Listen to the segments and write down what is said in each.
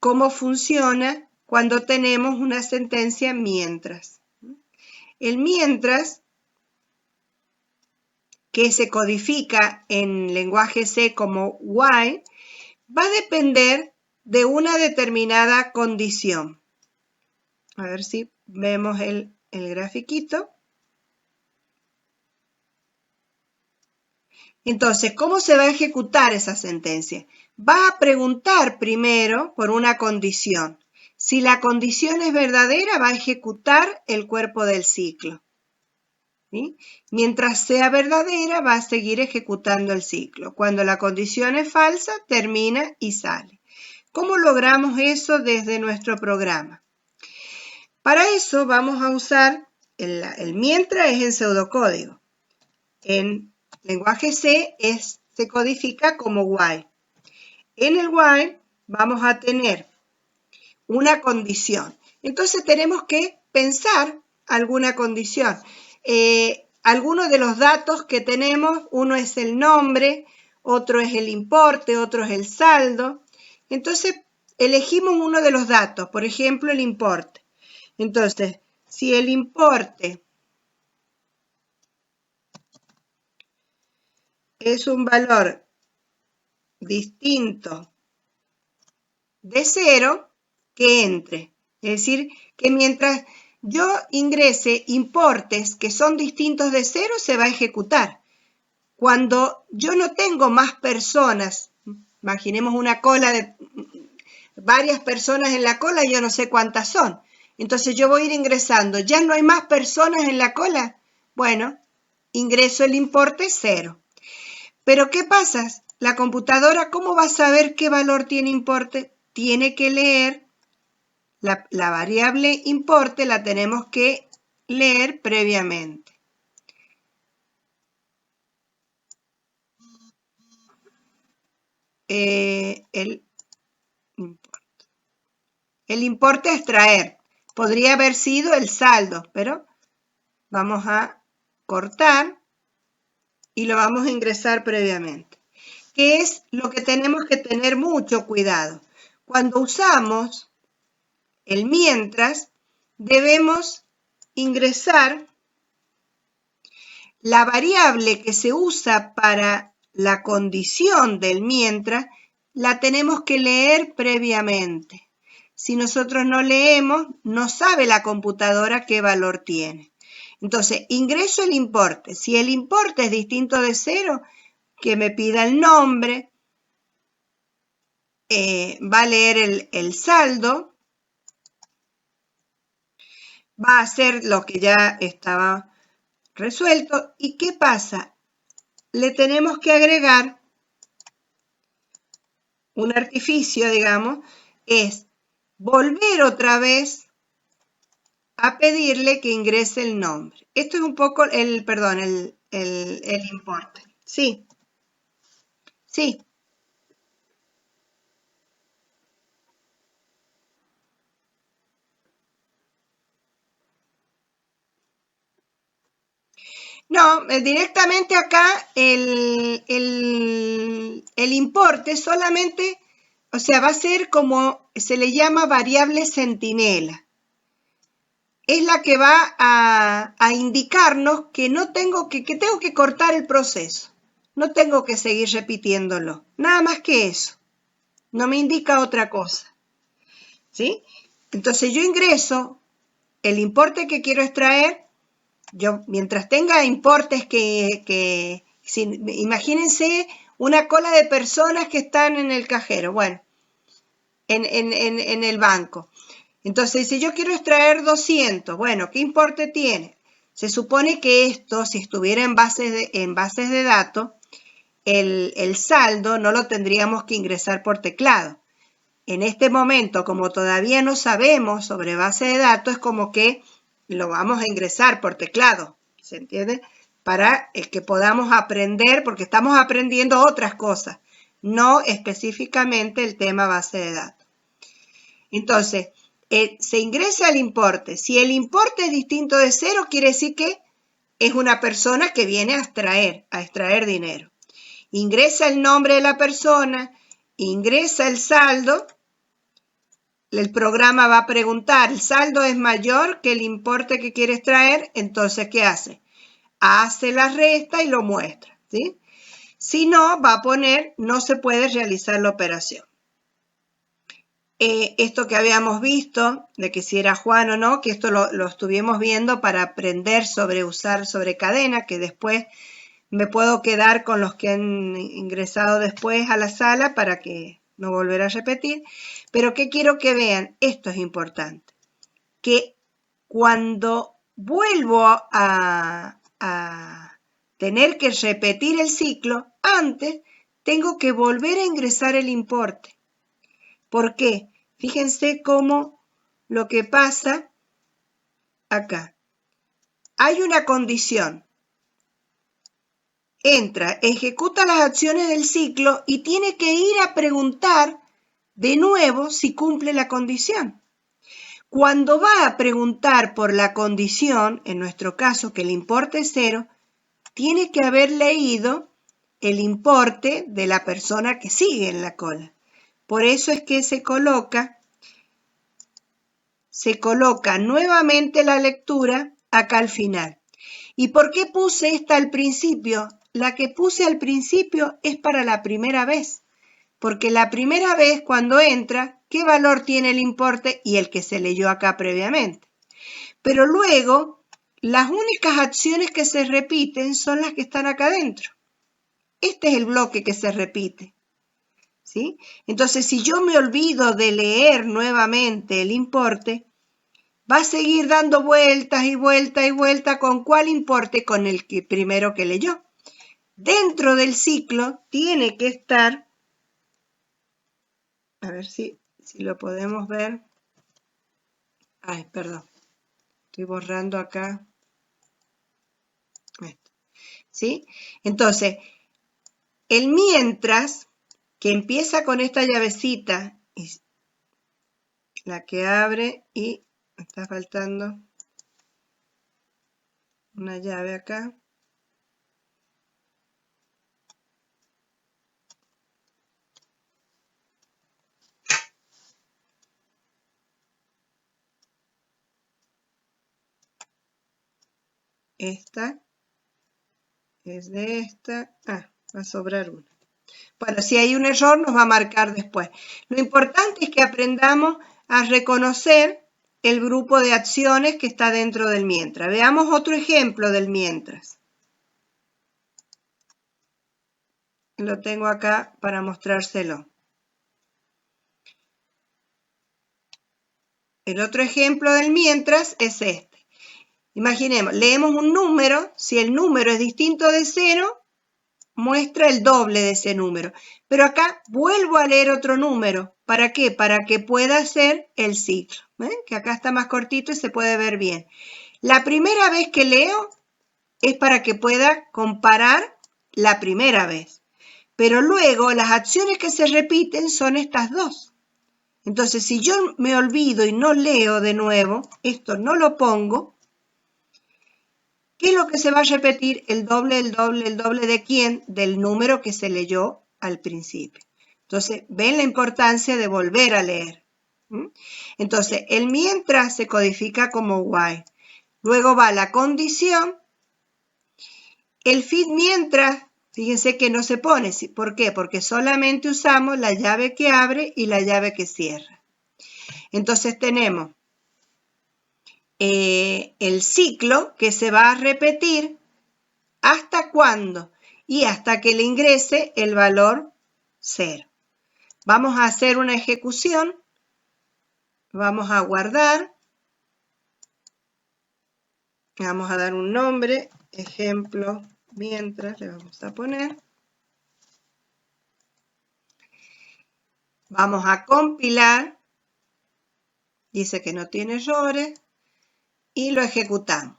cómo funciona cuando tenemos una sentencia mientras. El mientras, que se codifica en lenguaje C como while, va a depender de una determinada condición. A ver si vemos el grafiquito. Entonces, ¿cómo se va a ejecutar esa sentencia? Va a preguntar primero por una condición. Si la condición es verdadera, va a ejecutar el cuerpo del ciclo. ¿Sí? Mientras sea verdadera, va a seguir ejecutando el ciclo. Cuando la condición es falsa, termina y sale. ¿Cómo logramos eso desde nuestro programa? Para eso vamos a usar el mientras es en pseudocódigo. En lenguaje C se codifica como while. En el while vamos a tener una condición. Entonces tenemos que pensar alguna condición. Algunos de los datos que tenemos, uno es el nombre, otro es el importe, otro es el saldo. Entonces elegimos uno de los datos, por ejemplo el importe. Entonces, si el importe es un valor distinto de 0, que entre. Es decir, que mientras yo ingrese importes que son distintos de 0, se va a ejecutar. Cuando yo no tengo más personas, imaginemos una cola de varias personas en la cola, yo no sé cuántas son. Entonces yo voy a ir ingresando. ¿Ya no hay más personas en la cola? Bueno, ingreso el importe 0. Pero ¿qué pasa? La computadora, ¿cómo va a saber qué valor tiene importe? Tiene que leer la variable importe, la tenemos que leer previamente. El importe a extraer podría haber sido el saldo, pero vamos a cortar y lo vamos a ingresar previamente. ¿Qué es lo que tenemos que tener mucho cuidado? Cuando usamos el mientras, debemos ingresar la variable que se usa para la condición del mientras, la tenemos que leer previamente. Si nosotros no leemos, no sabe la computadora qué valor tiene. Entonces, ingreso el importe. Si el importe es distinto de 0, que me pida el nombre, va a leer el saldo, va a hacer lo que ya estaba resuelto. ¿Y qué pasa? Le tenemos que agregar un artificio, digamos, es volver otra vez a pedirle que ingrese el nombre. Esto es un poco el importe. Sí, sí. No, directamente acá el importe solamente, o sea, va a ser como se le llama variable centinela. Es la que va a indicarnos que no tengo que tengo que cortar el proceso. No tengo que seguir repitiéndolo. Nada más que eso. No me indica otra cosa. ¿Sí? Entonces yo ingreso el importe que quiero extraer. Yo, mientras tenga importes imagínense una cola de personas que están en el cajero, bueno, en el banco. Entonces, si yo quiero extraer 200, bueno, ¿qué importe tiene? Se supone que esto, si estuviera en bases de datos, el saldo no lo tendríamos que ingresar por teclado. En este momento, como todavía no sabemos sobre base de datos, es como que lo vamos a ingresar por teclado, ¿se entiende? Para que podamos aprender, porque estamos aprendiendo otras cosas, no específicamente el tema base de datos. Entonces, se ingresa el importe. Si el importe es distinto de 0, quiere decir que es una persona que viene a extraer dinero. Ingresa el nombre de la persona, ingresa el saldo el programa va a preguntar, el saldo es mayor que el importe que quieres traer, entonces, ¿qué hace? Hace la resta y lo muestra, ¿sí? Si no, va a poner, no se puede realizar la operación. Esto que habíamos visto, de que si era Juan o no, que esto lo estuvimos viendo para aprender sobre usar sobre cadena, que después me puedo quedar con los que han ingresado después a la sala para que no volver a repetir. Pero ¿qué quiero que vean? Esto es importante. Que cuando vuelvo a tener que repetir el ciclo, antes tengo que volver a ingresar el importe. ¿Por qué? Fíjense cómo lo que pasa acá. Hay una condición. Entra, ejecuta las acciones del ciclo y tiene que ir a preguntar de nuevo si cumple la condición. Cuando va a preguntar por la condición, en nuestro caso que el importe es 0, tiene que haber leído el importe de la persona que sigue en la cola. Por eso es que se coloca nuevamente la lectura acá al final. ¿Y por qué puse esta al principio? La que puse al principio es para la primera vez, porque la primera vez cuando entra, ¿qué valor tiene el importe? Y el que se leyó acá previamente. Pero luego, las únicas acciones que se repiten son las que están acá adentro. Este es el bloque que se repite, ¿sí? Entonces, si yo me olvido de leer nuevamente el importe, va a seguir dando vueltas y vueltas y vueltas. ¿Con cuál importe? Con el primero que leyó. Dentro del ciclo tiene que estar, a ver si lo podemos ver. Ay, perdón, estoy borrando acá. ¿Sí? Entonces, el mientras, que empieza con esta llavecita, la que abre y me está faltando una llave acá. Esta es de esta. Va a sobrar una. Bueno, si hay un error nos va a marcar después. Lo importante es que aprendamos a reconocer el grupo de acciones que está dentro del mientras. Veamos otro ejemplo del mientras. Lo tengo acá para mostrárselo. El otro ejemplo del mientras es este. Imaginemos, leemos un número. Si el número es distinto de 0, muestra el doble de ese número. Pero acá vuelvo a leer otro número. ¿Para qué? Para que pueda hacer el ciclo. ¿Ven? Que acá está más cortito y se puede ver bien. La primera vez que leo es para que pueda comparar la primera vez. Pero luego las acciones que se repiten son estas dos. Entonces, si yo me olvido y no leo de nuevo, esto no lo pongo, ¿qué es lo que se va a repetir? El doble de quién? Del número que se leyó al principio. Entonces, ven la importancia de volver a leer. Entonces, el mientras se codifica como while. Luego va la condición. El fit mientras, fíjense que no se pone. ¿Por qué? Porque solamente usamos la llave que abre y la llave que cierra. Entonces tenemos el ciclo que se va a repetir hasta cuándo y hasta que le ingrese el valor 0. Vamos a hacer una ejecución, vamos a guardar, vamos a dar un nombre, ejemplo, mientras le vamos a poner. Vamos a compilar, dice que no tiene errores, y lo ejecutamos.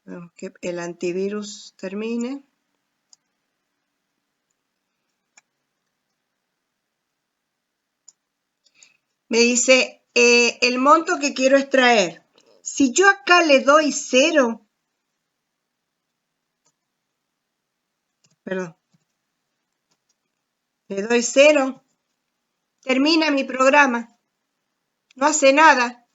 Vamos que el antivirus termine. Me dice el monto que quiero extraer. Si yo acá le doy 0, perdón, Le doy 0. Termina mi programa. No hace nada.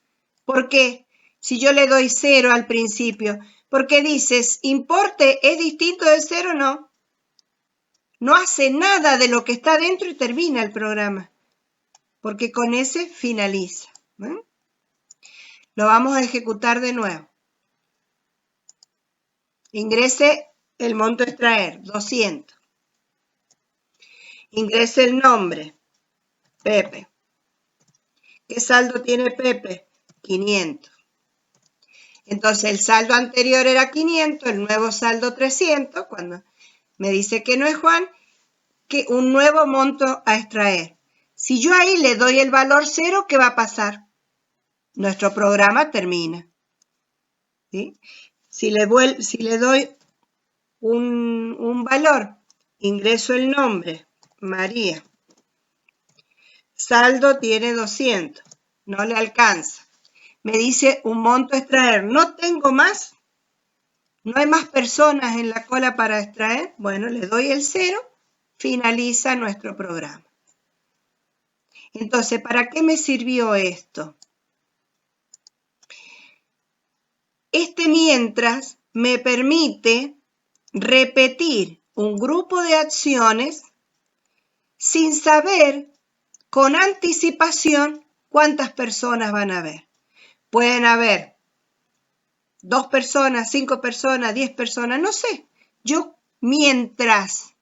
¿Por qué? Si yo le doy 0 al principio. Porque dices, importe es distinto de 0, no. No hace nada de lo que está dentro y termina el programa. Porque con ese finaliza. ¿Ven? Lo vamos a ejecutar de nuevo. Ingrese el monto a extraer, 200. Ingrese el nombre, Pepe. ¿Qué saldo tiene Pepe? 500. Entonces el saldo anterior era 500, el nuevo saldo 300. Cuando me dice que no es Juan, que un nuevo monto a extraer. Si yo ahí le doy el valor 0, ¿qué va a pasar? Nuestro programa termina. ¿Sí? Si le doy un valor, ingreso el nombre, María. Saldo tiene 200, no le alcanza. Me dice un monto a extraer, no tengo más, no hay más personas en la cola para extraer. Bueno, le doy el 0, finaliza nuestro programa. Entonces, ¿para qué me sirvió esto? Este mientras me permite repetir un grupo de acciones sin saber con anticipación cuántas personas van a haber. Pueden haber 2 personas, 5 personas, 10 personas, no sé. Yo mientras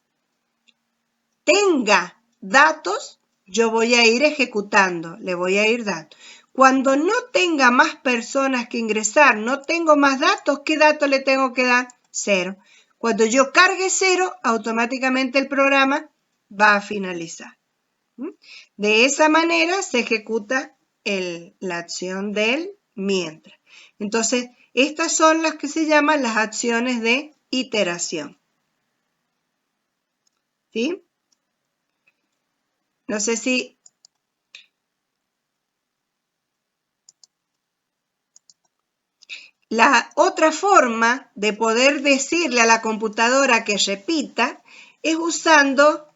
tenga datos, yo voy a ir ejecutando, le voy a ir dando. Cuando no tenga más personas que ingresar, no tengo más datos, ¿qué datos le tengo que dar? 0. Cuando yo cargue 0, automáticamente el programa va a finalizar. De esa manera se ejecuta la acción del mientras. Entonces, estas son las que se llaman las acciones de iteración. ¿Sí? No sé si... La otra forma de poder decirle a la computadora que repita es usando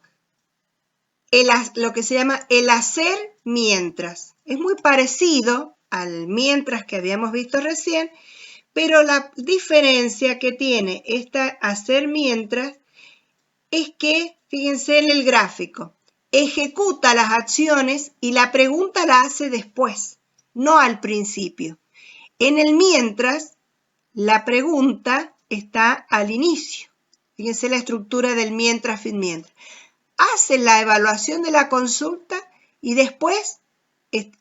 lo que se llama el hacer mientras. Es muy parecido al mientras que habíamos visto recién, pero la diferencia que tiene esta hacer mientras es que, fíjense en el gráfico, ejecuta las acciones y la pregunta la hace después, no al principio. En el mientras, la pregunta está al inicio. Fíjense la estructura del mientras, fin, mientras. Hace la evaluación de la consulta y después,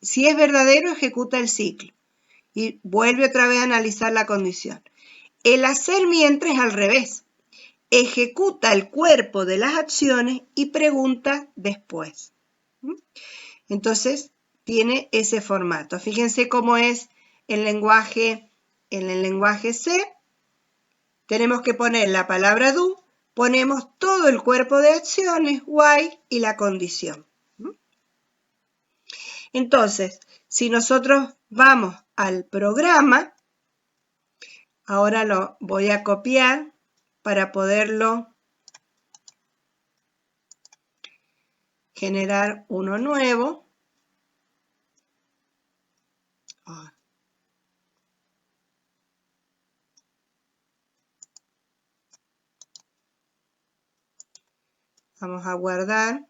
si es verdadero, ejecuta el ciclo. Y vuelve otra vez a analizar la condición. El hacer mientras es al revés. Ejecuta el cuerpo de las acciones y pregunta después. Entonces, tiene ese formato. Fíjense cómo es el lenguaje, en el lenguaje C. Tenemos que poner la palabra do, ponemos todo el cuerpo de acciones, while y la condición. Entonces, si nosotros vamos al programa, ahora lo voy a copiar para poderlo generar uno nuevo. Vamos a guardar.